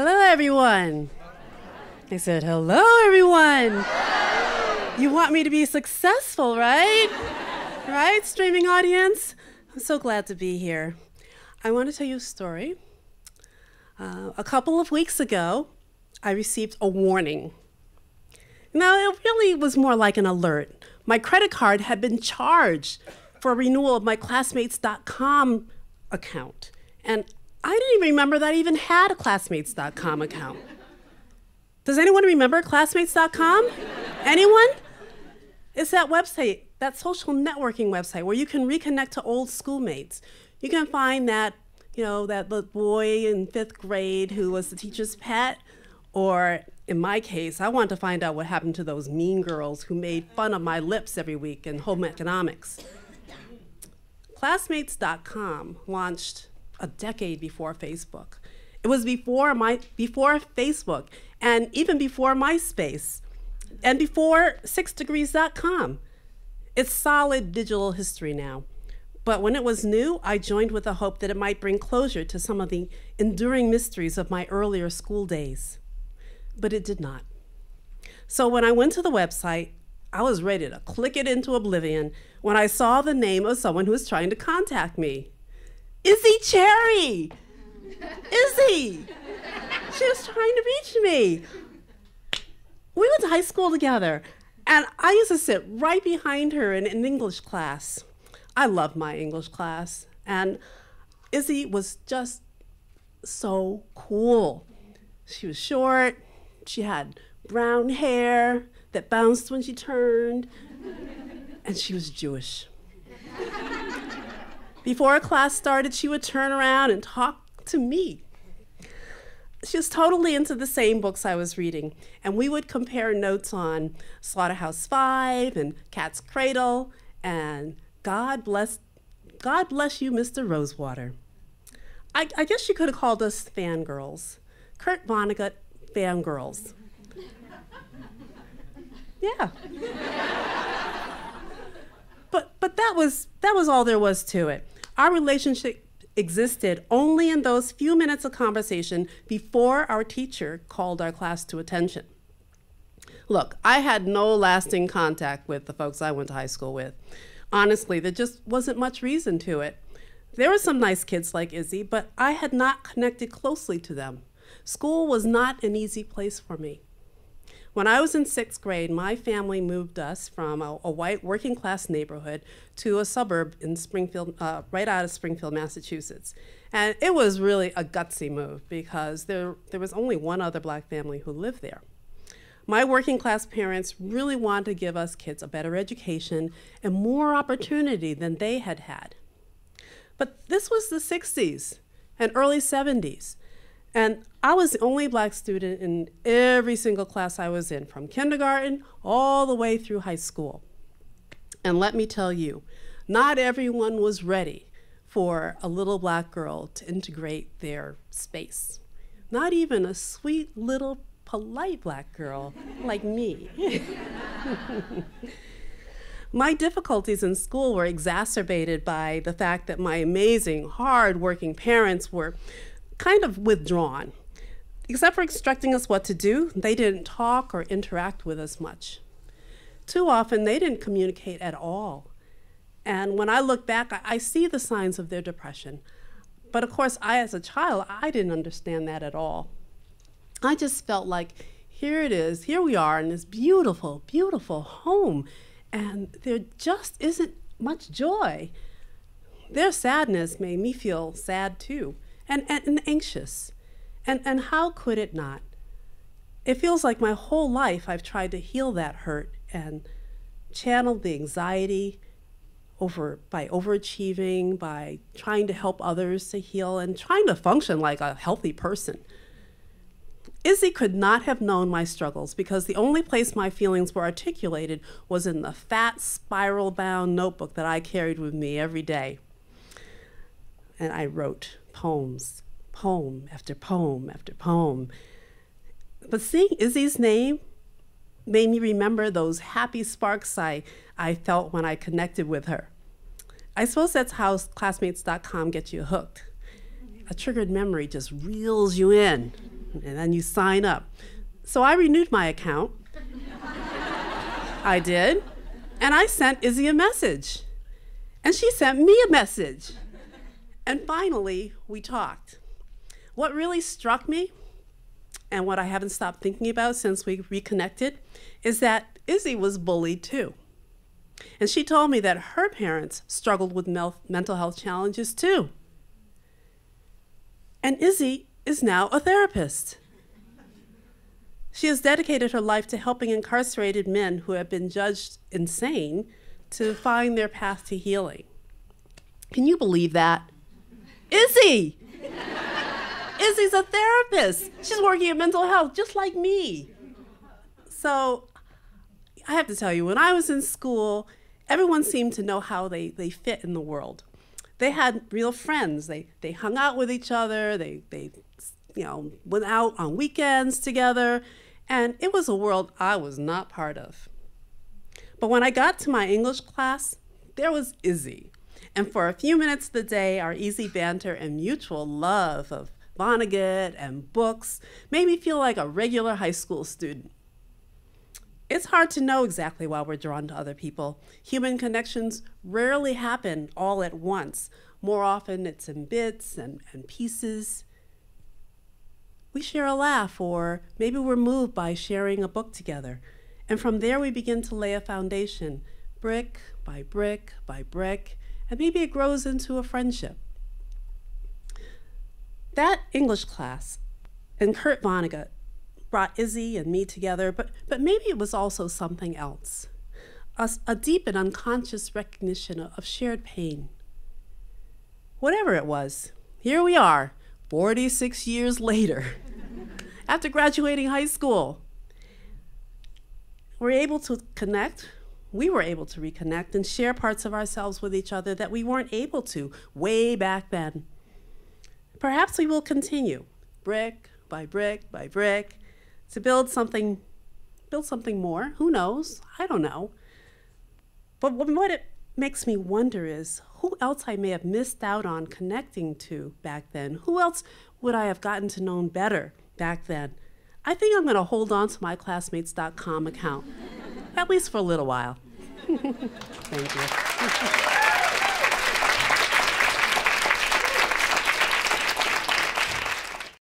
Hello, everyone. I said, hello, everyone. You want me to be successful, right? Right, streaming audience? I'm so glad to be here. I want to tell you a story. A couple of weeks ago, I received a warning. Now, it really was more like an alert. My credit card had been charged for a renewal of my classmates.com account. And I didn't even remember that I even had a classmates.com account. Does anyone remember classmates.com? Anyone? It's that website, that social networking website where you can reconnect to old schoolmates. You can find that, that little boy in 5th grade who was the teacher's pet, or in my case, I wanted to find out what happened to those mean girls who made fun of my lips every week in home economics. Classmates.com launched a decade before Facebook. It was before Facebook, and even before MySpace, and before 6degrees.com. It's solid digital history now. But when it was new, I joined with the hope that it might bring closure to some of the enduring mysteries of my earlier school days. But it did not. So when I went to the website, I was ready to click it into oblivion when I saw the name of someone who was trying to contact me. Izzy Cherry! Izzy! She was trying to reach me. We went to high school together, and I used to sit right behind her in an English class. I loved my English class, and Izzy was just so cool. She was short, she had brown hair that bounced when she turned, and she was Jewish. Before a class started, she would turn around and talk to me. She was totally into the same books I was reading, and we would compare notes on Slaughterhouse-Five and Cat's Cradle and God Bless You, Mr. Rosewater. I guess you could have called us fangirls. Kurt Vonnegut fangirls. Yeah. But that was all there was to it. Our relationship existed only in those few minutes of conversation before our teacher called our class to attention. Look, I had no lasting contact with the folks I went to high school with. Honestly, there just wasn't much reason to it. There were some nice kids like Izzy, but I had not connected closely to them. School was not an easy place for me. When I was in 6th grade, my family moved us from a white working class neighborhood to a suburb in Springfield, right out of Springfield, Massachusetts. And it was really a gutsy move because there was only one other black family who lived there. My working class parents really wanted to give us kids a better education and more opportunity than they had had. But this was the 60s and early 70s. And I was the only black student in every single class I was in, from kindergarten all the way through high school. And let me tell you, not everyone was ready for a little black girl to integrate their space. Not even a sweet little polite black girl like me. My difficulties in school were exacerbated by the fact that my amazing, hard-working parents were kind of withdrawn. Except for instructing us what to do, they didn't talk or interact with us much. Too often, they didn't communicate at all. And when I look back, I see the signs of their depression. But of course, as a child, I didn't understand that at all. I just felt like, here it is, here we are in this beautiful, beautiful home, and there just isn't much joy. Their sadness made me feel sad too. And anxious. And how could it not? It feels like my whole life I've tried to heal that hurt and channeled the anxiety by overachieving, by trying to help others to heal, and trying to function like a healthy person. Izzy could not have known my struggles because the only place my feelings were articulated was in the fat, spiral-bound notebook that I carried with me every day. And I wrote poems, poem after poem after poem. But seeing Izzy's name made me remember those happy sparks I felt when I connected with her. I suppose that's how classmates.com gets you hooked. A triggered memory just reels you in. and then you sign up. So I renewed my account. I did. And I sent Izzy a message. And she sent me a message. And finally, we talked. What really struck me, and what I haven't stopped thinking about since we reconnected, is that Izzy was bullied too. And she told me that her parents struggled with mental health challenges too. And Izzy is now a therapist. She has dedicated her life to helping incarcerated men who have been judged insane to find their path to healing. Can you believe that? Izzy! Izzy's a therapist. She's working in mental health just like me. So I have to tell you, when I was in school, everyone seemed to know how they fit in the world. They had real friends. They hung out with each other. They went out on weekends together. And it was a world I was not part of. But when I got to my English class, there was Izzy. And for a few minutes of the day, our easy banter and mutual love of Vonnegut and books made me feel like a regular high school student. It's hard to know exactly why we're drawn to other people. Human connections rarely happen all at once. More often, it's in bits and pieces. We share a laugh, or maybe we're moved by sharing a book together. And from there, we begin to lay a foundation, brick by brick by brick, and maybe it grows into a friendship. That English class and Kurt Vonnegut brought Izzy and me together, but maybe it was also something else, a deep and unconscious recognition of shared pain. Whatever it was, here we are, 46 years later, after graduating high school. We were able to reconnect and share parts of ourselves with each other that we weren't able to way back then. Perhaps we will continue, brick by brick by brick, to build something more. Who knows? I don't know. But what it makes me wonder is who else I may have missed out on connecting to back then. Who else would I have gotten to know better back then? I think I'm going to hold on to my classmates.com account, at least for a little while. Thank you.